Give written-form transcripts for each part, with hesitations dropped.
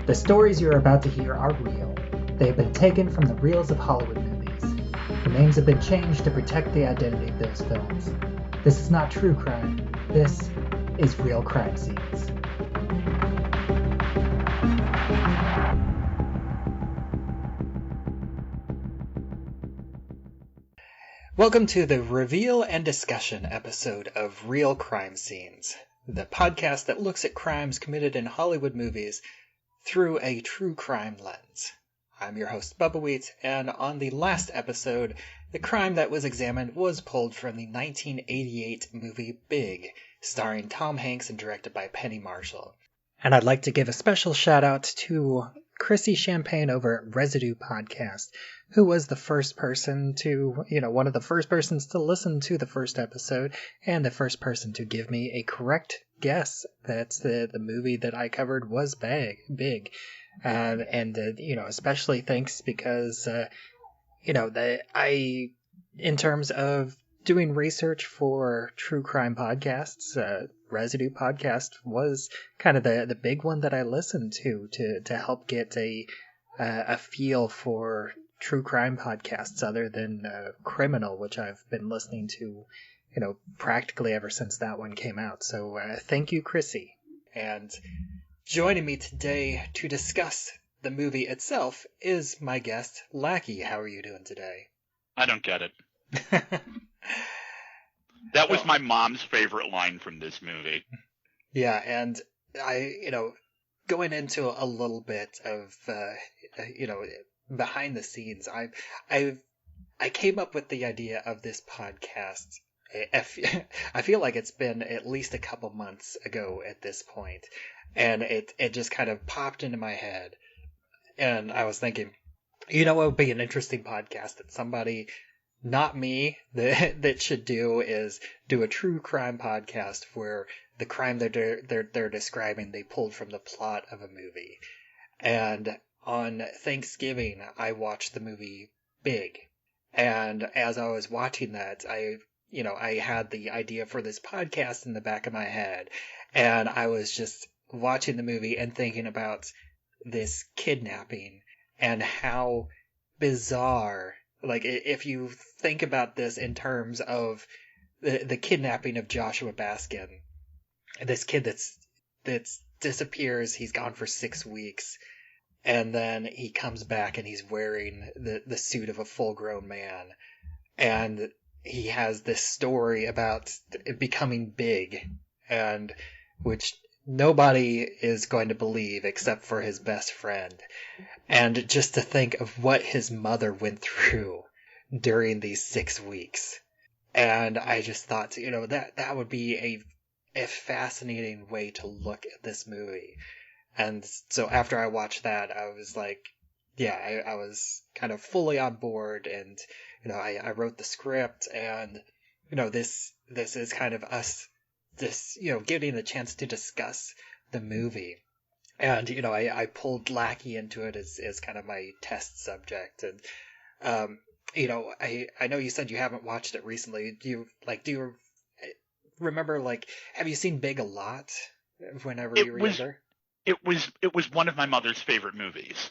The stories you are about to hear are real. They have been taken from the reels of Hollywood movies. The names have been changed to protect the identity of those films. This is not true crime. This is real crime scenes. Welcome to the reveal and discussion episode of Real Crime Scenes, the podcast that looks at crimes committed in Hollywood movies through a true crime lens. I'm your host, Bubbawheat, and on the last episode, the crime that was examined was pulled from the 1988 movie Big, starring Tom Hanks and directed by Penny Marshall. And I'd like to give a special shout out to Chrissy Champagne over at Residue Podcast, who was the first person to, one of the first persons to listen to the first episode, and the first person to give me a correct guess that the movie that I covered was Big. Especially thanks because, in terms of doing research for true crime podcasts, Residue Podcast was kind of the big one that I listened to help get a feel for true crime podcasts other than Criminal, which I've been listening to, practically ever since that one came out. So thank you, Chrissy. And joining me today to discuss the movie itself is my guest, Lackey. How are you doing today? I don't get it. That was my mom's favorite line from this movie. Yeah, and I, going into a little bit of, behind the scenes, I came up with the idea of this podcast. I feel like it's been at least a couple months ago at this point, and it just kind of popped into my head, and I was thinking, what would be an interesting podcast that somebody, not me, that should do is do a true crime podcast where the crime that they're describing they pulled from the plot of a movie. And on Thanksgiving, I watched the movie Big, and as I was watching that, I had the idea for this podcast in the back of my head, and I was just watching the movie and thinking about this kidnapping and how bizarre. Like, if you think about this in terms of the kidnapping of Joshua Baskin, this kid that's disappears, he's gone for 6 weeks, and then he comes back and he's wearing the suit of a full-grown man, and he has this story about becoming big, and which nobody is going to believe except for his best friend. And just to think of what his mother went through during these 6 weeks. And I just thought, that would be a fascinating way to look at this movie. And so after I watched that, I was like, yeah, I was kind of fully on board, and, I wrote the script, and, this is kind of us, getting a chance to discuss the movie. And, I pulled Lackey into it as kind of my test subject. And, I know you said you haven't watched it recently. Do you remember, have you seen Big a lot whenever you were younger? It was one of my mother's favorite movies.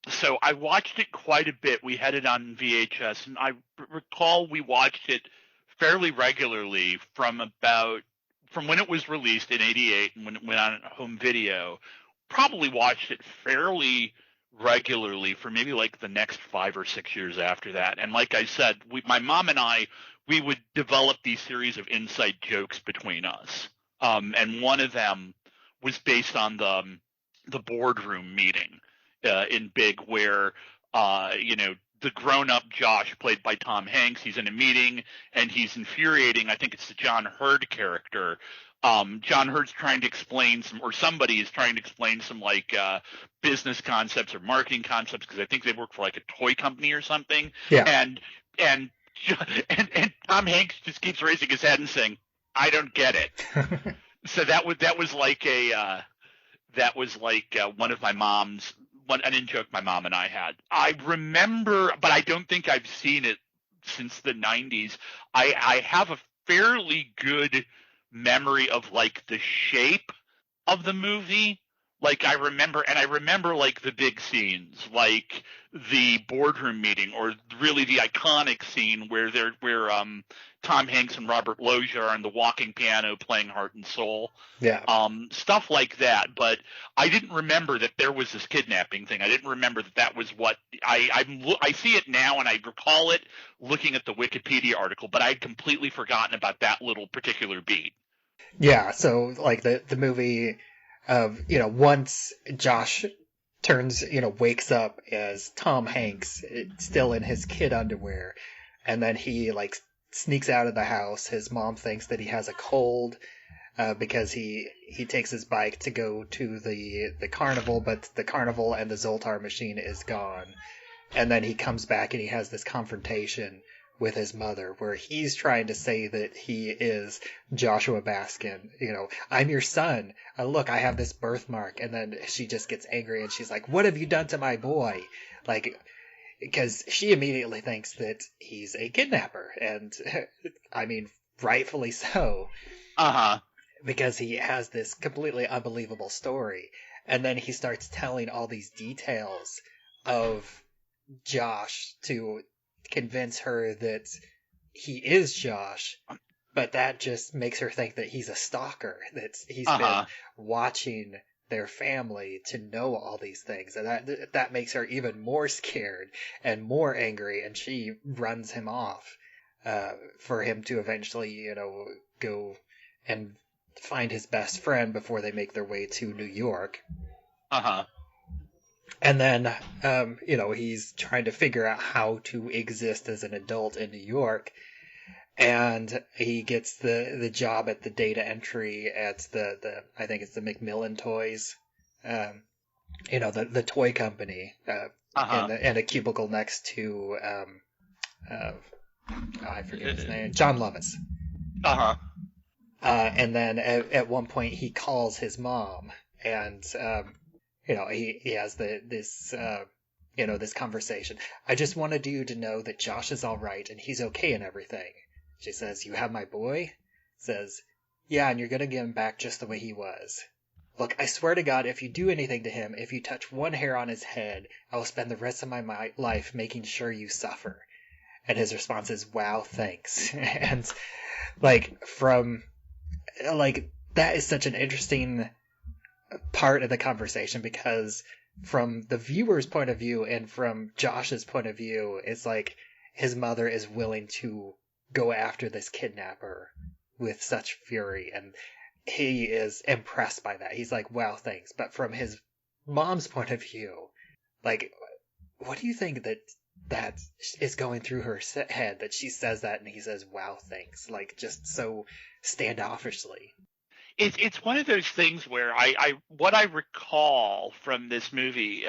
So I watched it quite a bit. We had it on VHS, and I recall we watched it fairly regularly from when it was released in '88 and when it went on home video. Probably watched it fairly regularly for maybe like the next 5 or 6 years after that. And like I said, my mom and we would develop these series of inside jokes between us. And one of them was based on the boardroom meeting in Big, where the grown-up Josh, played by Tom Hanks, he's in a meeting and he's infuriating. I think it's the John Hurd character. John Hurd's trying to explain somebody is trying to explain some business concepts or marketing concepts, because I think they work for like a toy company or something. Yeah. And Tom Hanks just keeps raising his head and saying, "I don't get it." So that was one of my mom's. An in-joke my mom and I had. I remember, but I don't think I've seen it since the 90s. I have a fairly good memory of the shape of the movie, Like I remember like the big scenes, like the boardroom meeting, or really the iconic scene where Tom Hanks and Robert Loggia are on the walking piano playing Heart and Soul, Yeah. stuff like that. But I didn't remember that there was this kidnapping thing. I didn't remember that was what I see it now, and I recall it looking at the Wikipedia article, but I'd completely forgotten about that little particular beat. Yeah, so like the movie of, once Josh wakes up as Tom Hanks, still in his kid underwear, and then he like sneaks out of the house. His mom thinks that he has a cold, because he takes his bike to go to the carnival, but the carnival and the Zoltar machine is gone. And then he comes back and he has this confrontation with his mother where he's trying to say that he is Joshua Baskin. I'm your son. Look, I have this birthmark. And then she just gets angry and she's like, what have you done to my boy? Like, because she immediately thinks that he's a kidnapper. And I mean, rightfully so. Uh-huh. Because he has this completely unbelievable story. And then he starts telling all these details of Josh to convince her that he is Josh, but that just makes her think that he's a stalker, that he's been watching their family to know all these things, and that makes her even more scared and more angry, and she runs him off for him to eventually, go and find his best friend before they make their way to New York. And then, he's trying to figure out how to exist as an adult in New York. And he gets the job at the data entry at I think it's the Macmillan Toys, the toy company, in a cubicle next to, I forget his name, John Lovitz. And then at one point he calls his mom and, he has this conversation. I just wanted you to know that Josh is all right and he's okay and everything. She says, you have my boy? Says, yeah, and you're going to give him back just the way he was. Look, I swear to God, if you do anything to him, if you touch one hair on his head, I will spend the rest of my life making sure you suffer. And his response is, wow, thanks. And that is such an interesting part of the conversation, because from the viewer's point of view and from Josh's point of view, it's like his mother is willing to go after this kidnapper with such fury, and he is impressed by that. He's like, wow, thanks. But from his mom's point of view, like, what do you think that is going through her head that she says that and he says, wow, thanks, like, just so standoffishly? It's one of those things where what I recall from this movie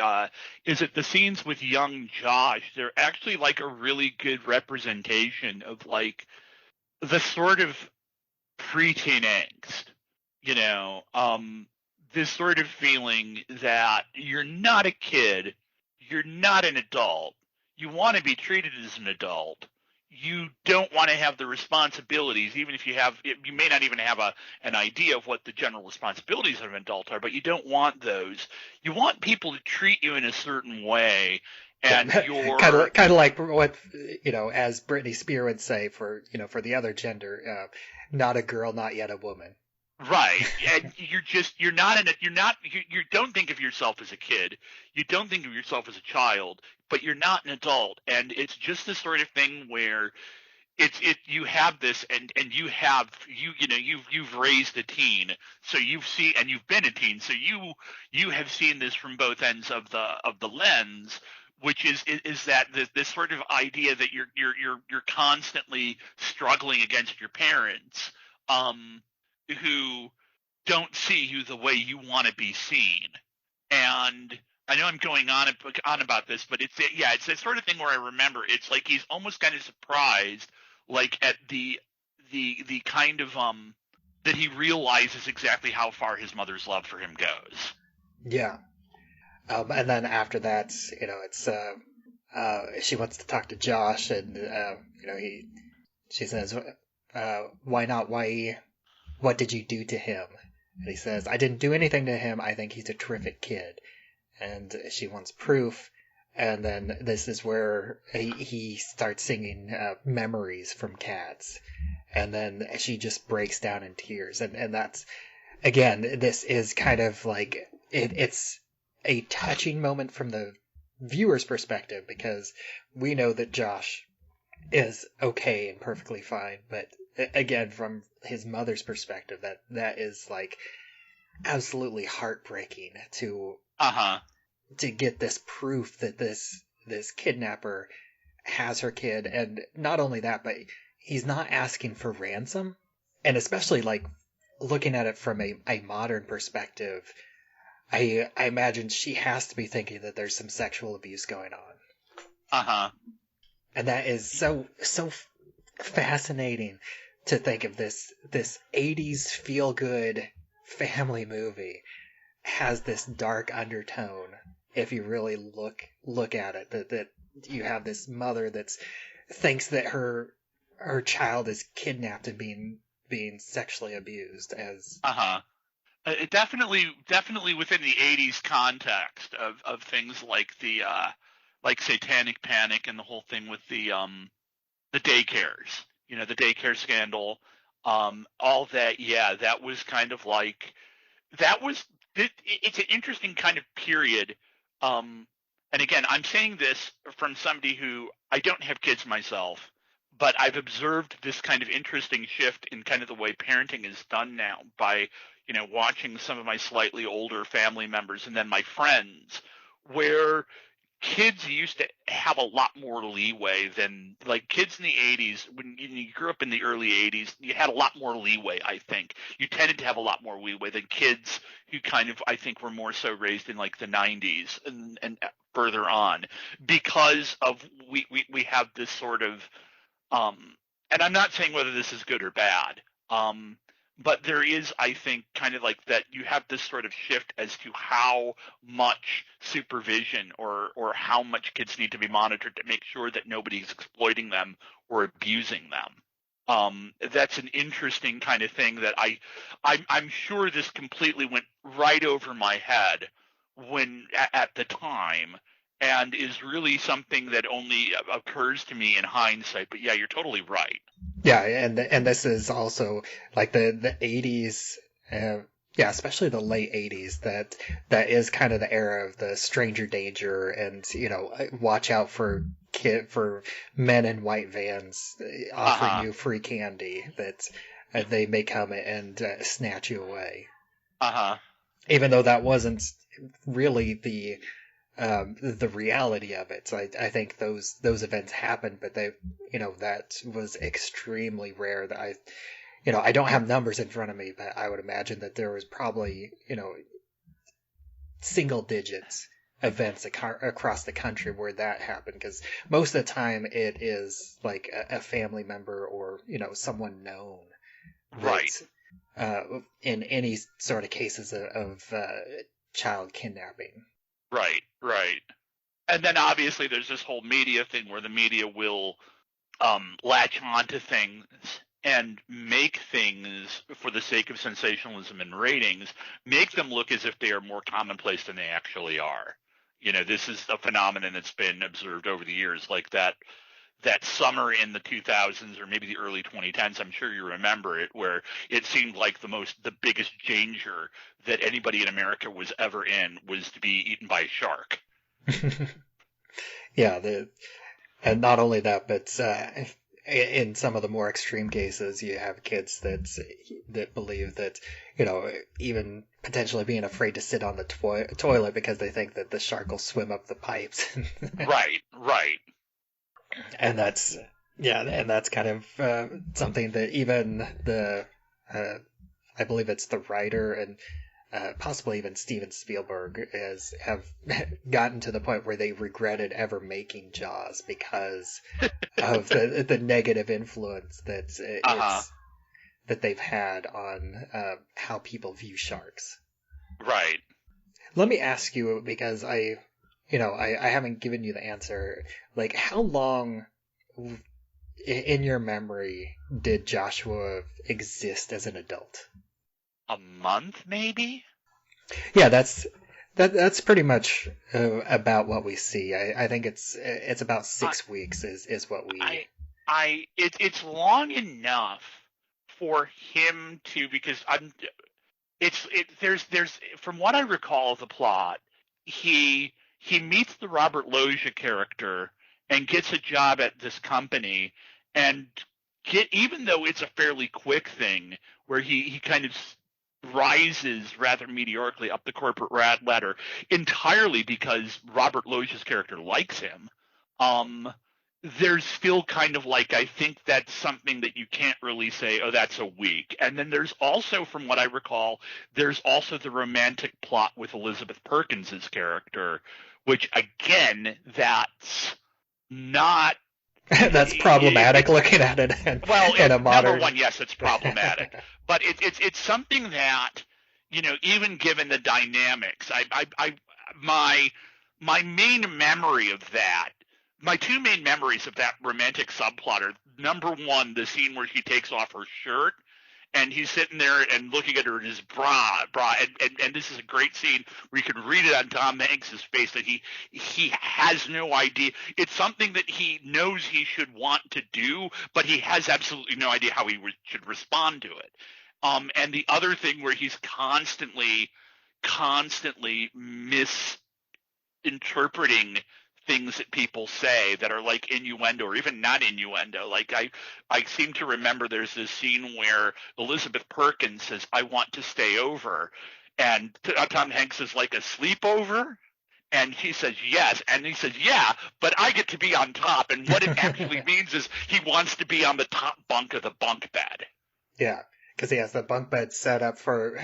is that the scenes with young Josh, they're actually like a really good representation of like the sort of preteen angst, this sort of feeling that you're not a kid, you're not an adult, you want to be treated as an adult. You don't want to have the responsibilities, even if you may not even have an idea of what the general responsibilities of an adult are, but you don't want those. You want people to treat you in a certain way, and you're kind of like what, as Britney Spears would say for the other gender, not a girl, not yet a woman. Right. And you don't think of yourself as a kid. You don't think of yourself as a child, but you're not an adult. And it's just the sort of thing where you have this and you've raised a teen. So and you've been a teen. So you have seen this from both ends of the lens, which is that this sort of idea that you're constantly struggling against your parents, who don't see you the way you want to be seen. And I know I'm going on about this, but it's that sort of thing where I remember it's like he's almost kind of surprised, like at the kind of that he realizes exactly how far his mother's love for him goes. Yeah. And then after that, it's she wants to talk to Josh, and she says, why not? What did you do to him? And he says, I didn't do anything to him. I think he's a terrific kid. And she wants proof. And then this is where he starts singing memories from Cats. And then she just breaks down in tears. And that's, again, this is kind of like, it's a touching moment from the viewer's perspective, because we know that Josh is okay and perfectly fine. But again, from his mother's perspective, that is like absolutely heartbreaking to get this proof that this kidnapper has her kid. And not only that, but he's not asking for ransom. And especially like looking at it from a modern perspective, I imagine she has to be thinking that there's some sexual abuse going on. And that is so fascinating to think of this 80s feel good family movie has this dark undertone. If you really look at it, that you have this mother that thinks that her child is kidnapped and being sexually abused as definitely within the 80s context of things like the like Satanic Panic and the whole thing with the daycares, the daycare scandal, all that. Yeah, that was kind of like, it's an interesting kind of period. And again, I'm saying this from somebody who, I don't have kids myself, but I've observed this kind of interesting shift in kind of the way parenting is done now by, watching some of my slightly older family members and then my friends, where kids used to have a lot more leeway than, like, kids in the 80s. When you grew up in the early 80s, you had a lot more leeway, I think. You tended to have a lot more leeway than kids who kind of, I think, were more so raised in, like, the 90s and further on, because of we have this sort of and I'm not saying whether this is good or bad, but there is, I think, kind of like that you have this sort of shift as to how much supervision or how much kids need to be monitored to make sure that nobody's exploiting them or abusing them. That's an interesting kind of thing that I'm sure this completely went right over my head at the time, and is really something that only occurs to me in hindsight. But yeah, you're totally right. Yeah, and this is also like the 80s, especially the late 80s, that is kind of the era of the stranger danger and, watch out for men in white vans offering you free candy, that they may come and snatch you away. Even though that wasn't really the reality of it. So I think those events happened, but that was extremely rare. That I don't have numbers in front of me, but I would imagine that there was probably, single digits events across the country where that happened, because most of the time it is like a family member or, someone known. Right. In any sort of cases of child kidnapping. Right. And then obviously there's this whole media thing where the media will latch onto things and make things, for the sake of sensationalism and ratings, make them look as if they are more commonplace than they actually are. This is a phenomenon that's been observed over the years, like that summer in the 2000s or maybe the early 2010s, I'm sure you remember it, where it seemed like the biggest danger that anybody in America was ever in was to be eaten by a shark. Yeah, and not only that, but in some of the more extreme cases, you have kids that believe that, even potentially being afraid to sit on the toilet because they think that the shark will swim up the pipes. Right. And that's kind of something that even I believe it's the writer and possibly even Steven Spielberg have gotten to the point where they regretted ever making Jaws because of the negative influence that they've had on how people view sharks. Right. Let me ask you, because I haven't given you the answer. Like, how long in your memory did Joshua exist as an adult? a month, maybe. Yeah, that's pretty much about what we see. I think it's about 6 weeks is what we. It's long enough for him to, because there's from what I recall of the plot, he meets the Robert Loggia character and gets a job at this company, and even though it's a fairly quick thing where he kind of rises rather mediocrely up the corporate ladder entirely because Robert Loggia's character likes him. There's still kind of like, I think that's something that you can't really say, oh, that's a week. And then there's also, from what I recall, there's also the romantic plot with Elizabeth Perkins's character, which again, that's not. That's problematic looking at it in a modern. Number one, yes, it's problematic, but it's something that, even given the dynamics, my main memory of that. My two main memories of that romantic subplot are, number one, the scene where she takes off her shirt and he's sitting there and looking at her in his bra, and this is a great scene where you can read it on Tom Hanks's face that he has no idea. It's something that he knows he should want to do, but he has absolutely no idea how he should respond to it. And the other thing where he's constantly misinterpreting things that people say that are like innuendo or even not innuendo. Like I seem to remember there's this scene where Elizabeth Perkins says, "I want to stay over," and Tom Hanks is like, "A sleepover?" And he says, "Yes." And he says, "Yeah, but I get to be on top." And what it actually means is he wants to be on the top bunk of the bunk bed. Yeah, because he has the bunk bed set up for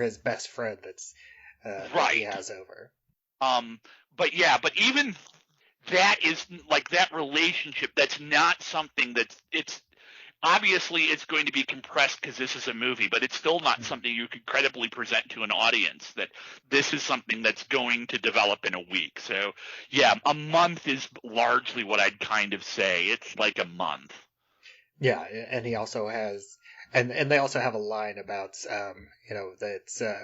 his best friend that he has over. But even that is like that relationship. That's not something it's obviously it's going to be compressed because this is a movie, but it's still not something you could credibly present to an audience that this is something that's going to develop in a week. So yeah, a month is largely what I'd kind of say. It's like a month. Yeah, and he also has, and they also have a line about that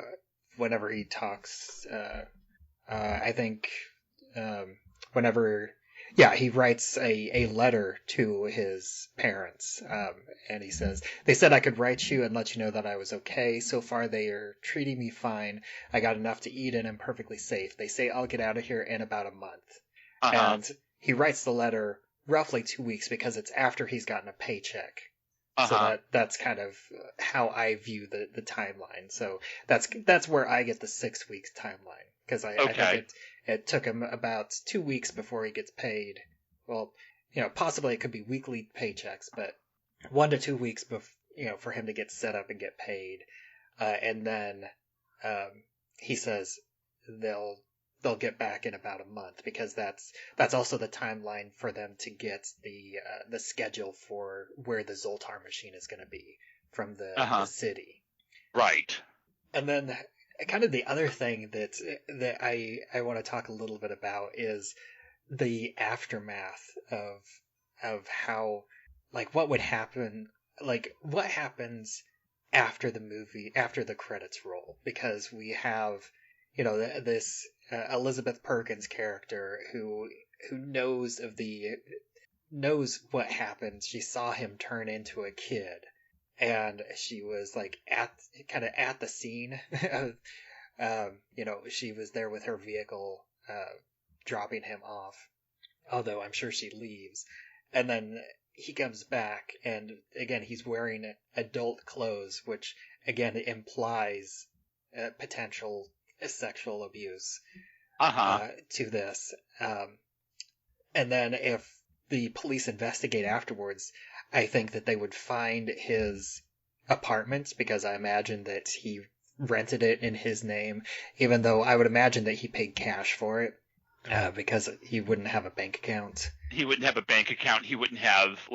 whenever he talks, I think. Whenever, he writes a letter to his parents, and he says, "They said I could write you and let you know that I was okay. So far they are treating me fine. I got enough to eat and am perfectly safe. They say I'll get out of here in about a month." And he writes the letter roughly 2 weeks because it's after he's gotten a paycheck. So that's kind of how I view the timeline. So that's where I get the 6 weeks timeline. Because I think it took him about 2 weeks before he gets paid. Well, possibly it could be weekly paychecks, but 1 to 2 weeks for him to get set up and get paid. And then he says they'll get back in about a month because that's also the timeline for them to get the schedule for where the Zoltar machine is going to be from the city. Right. And then kind of the other thing that I want to talk a little bit about is the aftermath of how, like, what would happen, like what happens after the movie, after the credits roll, because we have this Elizabeth Perkins character who knows what happened. She saw him turn into a kid. And she was like at the scene. She was there with her vehicle, dropping him off. Although I'm sure she leaves, and then he comes back, and again he's wearing adult clothes, which again implies potential sexual abuse to this. And then if the police investigate afterwards, I think that they would find his apartment, because I imagine that he rented it in his name, even though I would imagine that he paid cash for it, because he wouldn't have a bank account. He wouldn't have a bank account. He wouldn't have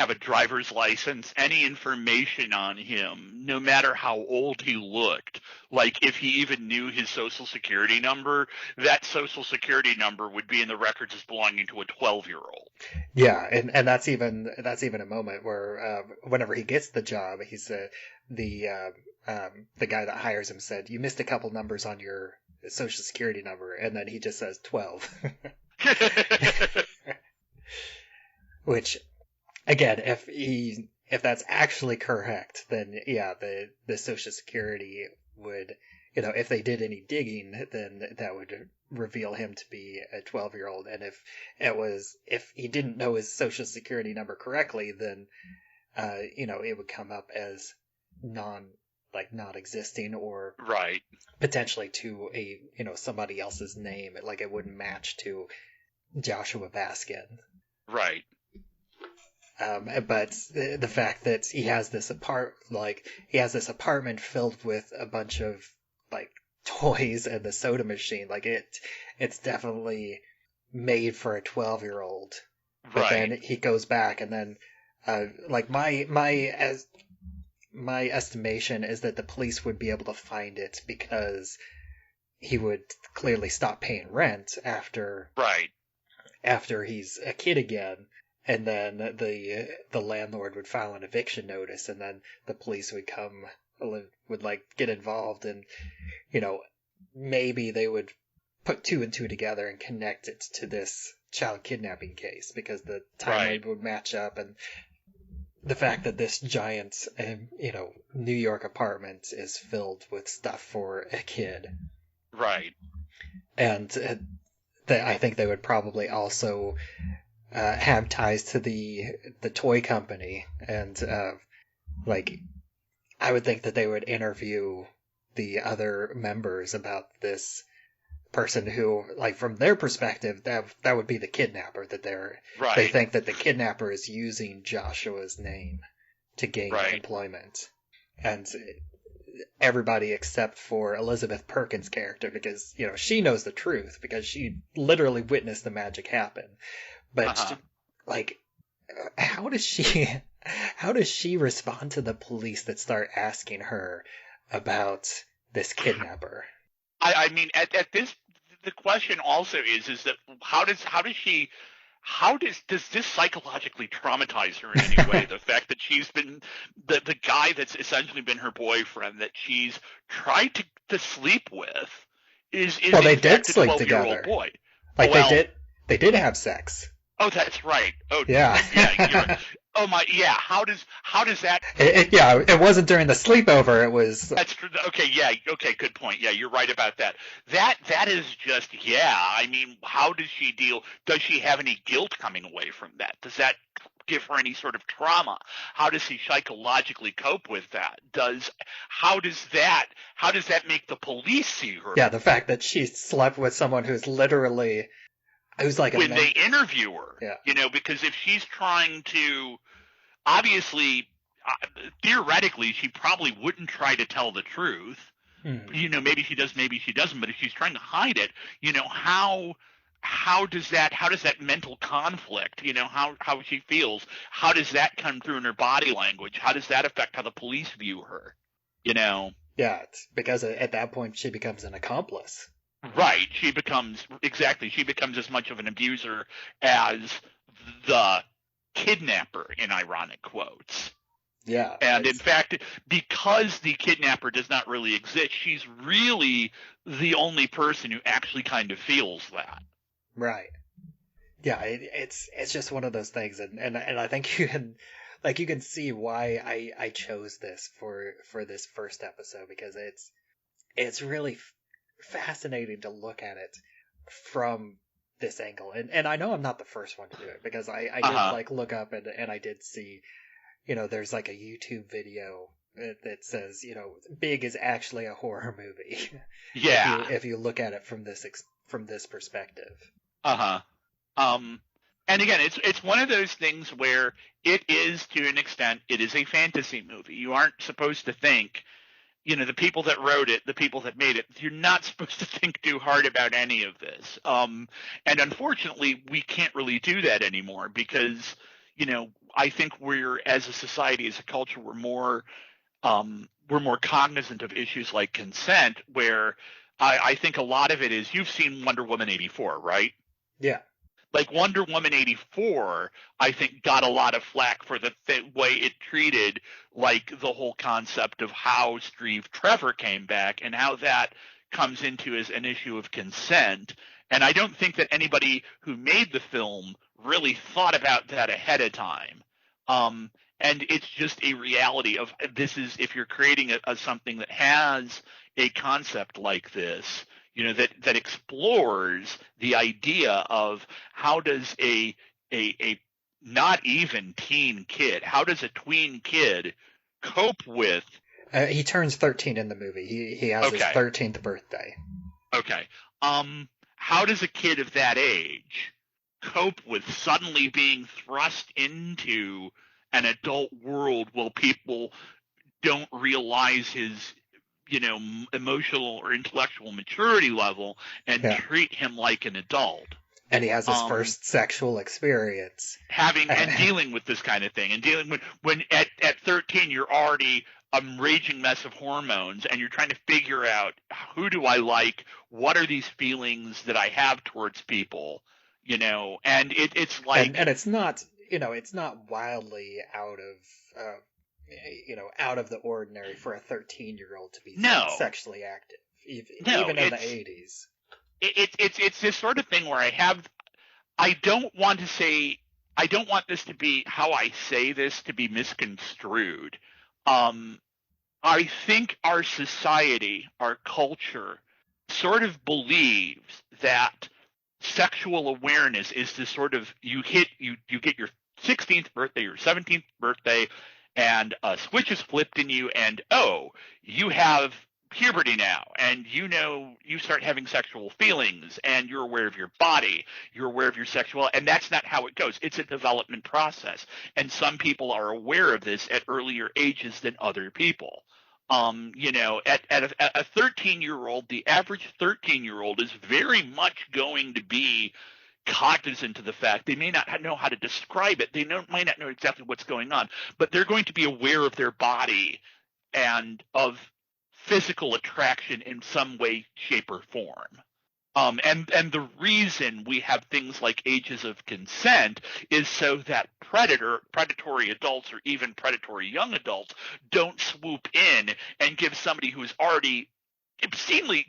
a driver's license, any information on him, no matter how old he looked, Like, if he even knew his social security number, that social security number would be in the records as belonging to a 12-year-old. Yeah, and that's even a moment where whenever he gets the job, he's the guy that hires him said, "You missed a couple numbers on your social security number," and then he just says 12. Which, again, if that's actually correct, then yeah, the social security would, if they did any digging, then that would reveal him to be a 12-year-old. And if he didn't know his social security number correctly, then it would come up as not existing, or right, potentially to a somebody else's name. Like, it wouldn't match to Joshua Baskin. Right. But the fact that he has this apartment filled with a bunch of like toys and the soda machine, like it's definitely made for a 12-year-old. But right. Then he goes back, and then like my estimation is that the police would be able to find it because he would clearly stop paying rent after he's a kid again. And then the landlord would file an eviction notice, and then the police would get involved, and maybe they would put two and two together and connect it to this child kidnapping case, because the timeline would match up, and the fact that this giant New York apartment is filled with stuff for a kid. Right. And I think they would probably also have ties to the toy company, and I would think that they would interview the other members about this person who, like, from their perspective, that would be the kidnapper, that they think that the kidnapper is using Joshua's name to gain employment. And everybody except for Elizabeth Perkins' character, because she knows the truth, because she literally witnessed the magic happen. But how does she respond to the police that start asking her about this kidnapper? I mean, at this, the question also is that does this psychologically traumatize her in any way? The fact that she's been the guy that's essentially been her boyfriend, that she's tried to sleep with, is well, they in did fact sleep a 12-year-old together. boy. Like, they did have sex. Oh, that's right. Oh, yeah. Yeah. Oh my, yeah. How does that? It wasn't during the sleepover. It was. That's true. Okay. Yeah. Okay. Good point. Yeah, you're right about that. That is just. Yeah. I mean, how does she deal? Does she have any guilt coming away from that? Does that give her any sort of trauma? How does she psychologically cope with that? How does that make the police see her? Yeah, the fact that she slept with someone who's literally. It was like when they interview her, because if she's trying to, obviously, theoretically, she probably wouldn't try to tell the truth. Mm-hmm. Maybe she does, maybe she doesn't. But if she's trying to hide it, how does that mental conflict, how she feels, how does that come through in her body language? How does that affect how the police view her? Yeah, it's because at that point she becomes an accomplice. Right. She becomes as much of an abuser as the kidnapper, in ironic quotes. Yeah. And in fact, because the kidnapper does not really exist, she's really the only person who actually kind of feels that. Right. Yeah, it's just one of those things, and I think you can see why I chose this for this first episode, because it's really fascinating to look at it from this angle, and I know I'm not the first one to do it, because I did look up and I did see there's like a YouTube video that says Big is actually a horror movie. Yeah. if you look at it from this perspective. And again, it's one of those things where it is, to an extent, it is a fantasy movie. You aren't supposed to think, the people that wrote it, the people that made it, you're not supposed to think too hard about any of this. And unfortunately, we can't really do that anymore because, I think we're, as a society, as a culture, we're more we're more cognizant of issues like consent, where I think a lot of it is, you've seen Wonder Woman 84, right? Yeah. Like Wonder Woman 84, I think got a lot of flack for the way it treated like the whole concept of how Steve Trevor came back and how that comes into as an issue of consent. And I don't think that anybody who made the film really thought about that ahead of time. And it's just a reality of, this is, if you're creating something that has a concept like this, that explores the idea of, how does a not even teen kid, how does a tween kid cope with? He turns 13 in the movie. He has his 13th birthday. Okay. How does a kid of that age cope with suddenly being thrust into an adult world while people don't realize his emotional or intellectual maturity level and treat him like an adult? And he has his first sexual experience. And dealing with this kind of thing, and dealing with, when at 13 you're already a raging mess of hormones, and you're trying to figure out, who do I like? What are these feelings that I have towards people? And it's like, and it's not, it's not wildly out of the ordinary for a 13-year-old to be sexually active, even in the 80s. It's this sort of thing where I don't want this to be, how I say this, to be misconstrued. I think our society, our culture, sort of believes that sexual awareness is this sort of, you get your 16th birthday, your 17th birthday, and a switch is flipped in you, and you have puberty now, and you start having sexual feelings, and you're aware of your body, you're aware of your sexual, and that's not how it goes. It's a development process, and some people are aware of this at earlier ages than other people. At a 13-year-old, the average 13-year-old is very much going to be cognizant of the fact, they may not know how to describe it, might not know exactly what's going on, but they're going to be aware of their body and of physical attraction in some way, shape, or form. And the reason we have things like ages of consent is so that predatory adults, or even predatory young adults, don't swoop in and give somebody who's already extremely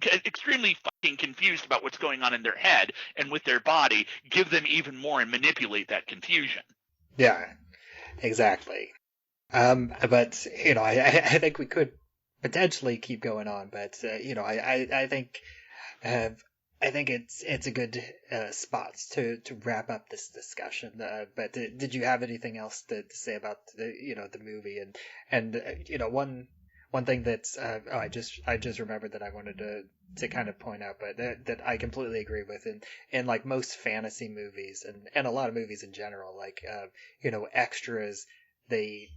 fucking confused about what's going on in their head and with their body, give them even more and manipulate that confusion. Yeah, exactly. But I think we could potentially keep going on, but I think it's a good spot to wrap up this discussion. But did you have anything else to say about the movie? And one thing that's I just remembered that I wanted to kind of point out, but that I completely agree with, in like most fantasy movies and a lot of movies in general, like extras, they,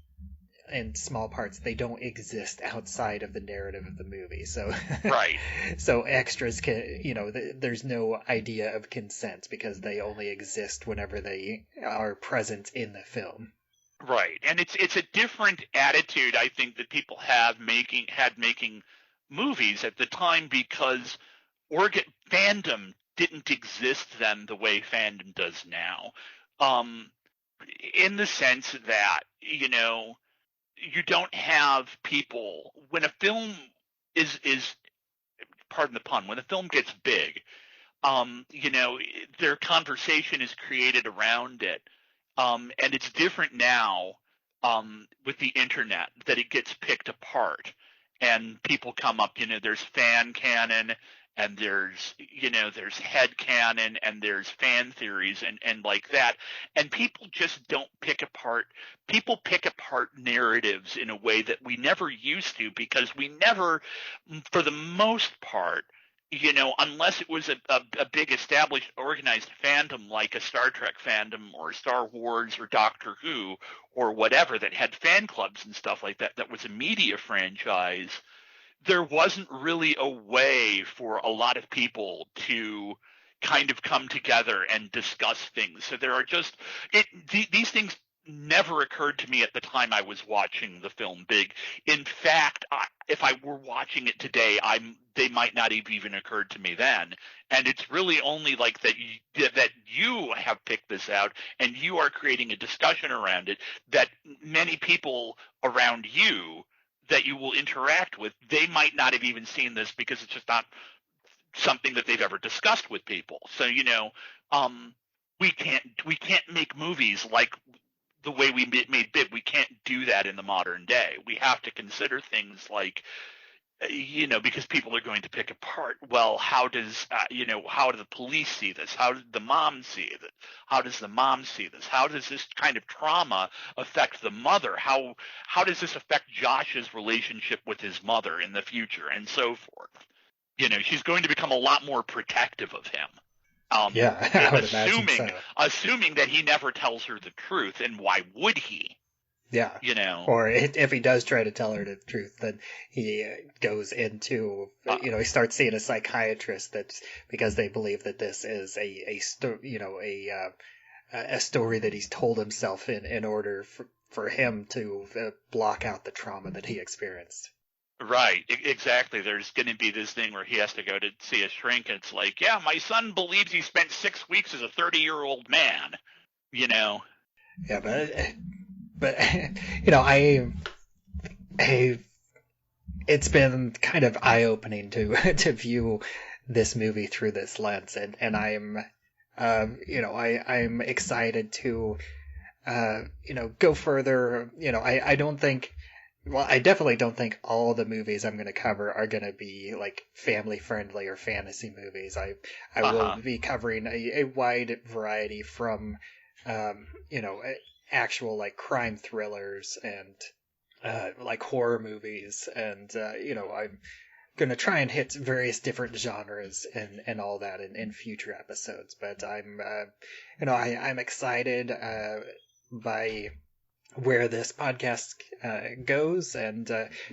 in small parts, they don't exist outside of the narrative of the movie. So right. So extras can, there's no idea of consent because they only exist whenever they are present in the film. Right. And it's a different attitude, I think, that people had making movies at the time, because fandom didn't exist then the way fandom does now. In the sense that, you don't have people, when a film is pardon the pun, when a film gets big, their conversation is created around it. And it's different now with the internet, that it gets picked apart and people come up, there's fan canon, and there's head canon, and there's fan theories and like that. And people just don't pick apart. People pick apart narratives in a way that we never used to, because we never, for the most part, unless it was a big established organized fandom like a Star Trek fandom or Star Wars or Doctor Who or whatever, that had fan clubs and stuff like that, that was a media franchise, there wasn't really a way for a lot of people to kind of come together and discuss things. So there are just these things never occurred to me at the time I was watching the film Big. In fact, if I were watching it today, they might not have even occurred to me then. And it's really only like that you have picked this out and you are creating a discussion around it, that many people around you that you will interact with, they might not have even seen this because it's just not something that they've ever discussed with people. So, we can't make movies like the way we made Big. We can't do that in the modern day. We have to consider things like, because people are going to pick apart, well, how does how do the police see this? How did the mom see it? How does the mom see this? How does this kind of trauma affect the mother? How does this affect Josh's relationship with his mother in the future, and so forth? She's going to become a lot more protective of him. Yeah, I would imagine so. Assuming that he never tells her the truth, and why would he? Yeah. Or if he does try to tell her the truth, then he goes into, he starts seeing a psychiatrist that's because they believe that this is a story that he's told himself in order for him to block out the trauma that he experienced. Right, exactly. There's going to be this thing where he has to go to see a shrink, and it's like, yeah, my son believes he spent 6 weeks as a 30-year-old man, Yeah, but it's been kind of eye-opening to view this movie through this lens, and I'm I'm excited to go further. I definitely don't think all the movies I'm going to cover are going to be like family friendly or fantasy movies. I will be covering a wide variety from actual like crime thrillers and like horror movies, and I'm gonna try and hit various different genres and all that in future episodes. But I'm excited by where this podcast goes, and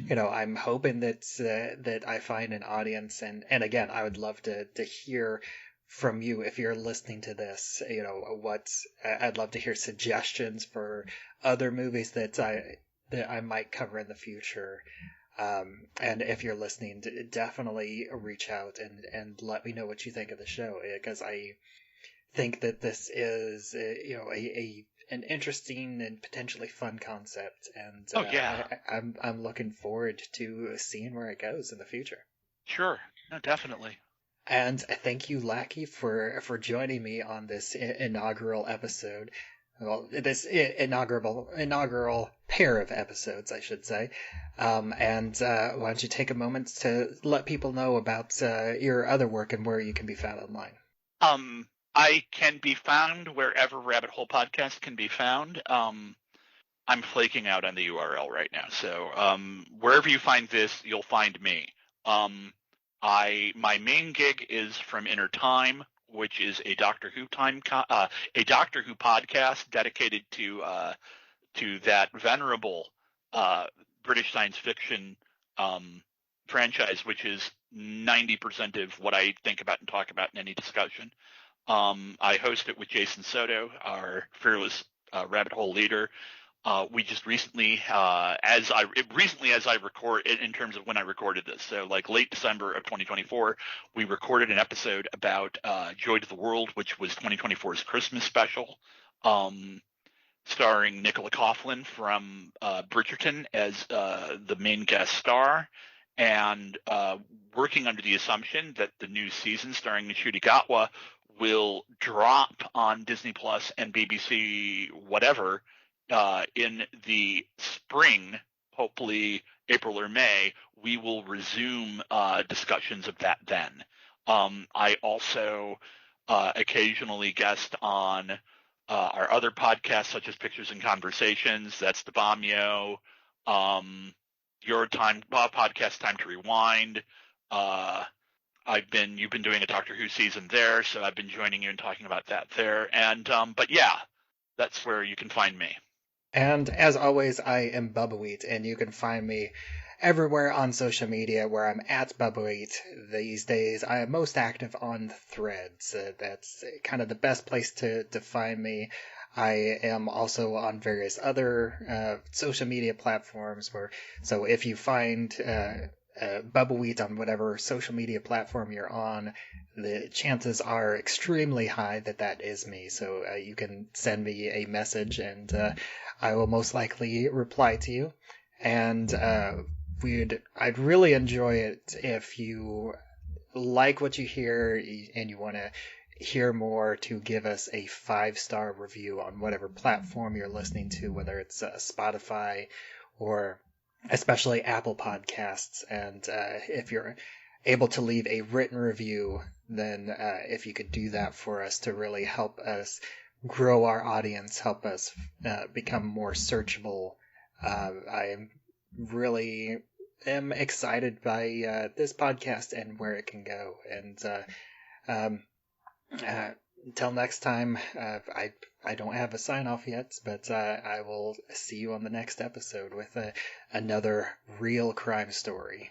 I'm hoping that I find an audience, and again, I would love to hear from you if you're listening to this. I'd love to hear suggestions for other movies that I might cover in the future. And if you're listening, definitely reach out and let me know what you think of the show, because I think that this is an interesting and potentially fun concept, and I'm looking forward to seeing where it goes in the future. Sure, no, definitely. And thank you, Lackey, for joining me on this inaugural episode. Well, this inaugural pair of episodes, I should say. And why don't you take a moment to let people know about your other work and where you can be found online? I can be found wherever Rabbit Hole Podcast can be found. I'm flaking out on the URL right now, so wherever you find this, you'll find me. My main gig is From Inner Time, which is a Doctor Who podcast dedicated to that venerable British science fiction franchise, which is 90% of what I think about and talk about in any discussion. I host it with Jason Soto, our fearless rabbit hole leader. We just recently, as I record, in terms of when I recorded this, so like late December of 2024, we recorded an episode about Joy to the World, which was 2024's Christmas special, starring Nicola Coughlan from Bridgerton as the main guest star, and working under the assumption that the new season starring Nchuti Gatwa will drop on Disney Plus and BBC whatever in the spring, hopefully April or May. We will resume discussions of that then. I also occasionally guest on our other podcasts, such as Pictures and Conversations. That's the Bomyo. Your time podcast, Time to Rewind. You've been doing a Doctor Who season there, so I've been joining you and talking about that there. And but yeah, that's where you can find me. And as always, I am Bubbawheat, and you can find me everywhere on social media where I'm at Bubbawheat these days. I am most active on Threads. That's kind of the best place to find me. I am also on various other social media platforms so if you find Bubbawheat on whatever social media platform you're on, the chances are extremely high that is me. So you can send me a message and I will most likely reply to you. And I'd really enjoy it if you like what you hear and you want to hear more, to give us a 5-star review on whatever platform you're listening to, whether it's Spotify or especially Apple Podcasts. And if you're able to leave a written review, then if you could do that for us to really help us grow our audience, help us become more searchable. I really am excited by this podcast and where it can go. And until next time, I don't have a sign off yet, but I will see you on the next episode with another real crime story.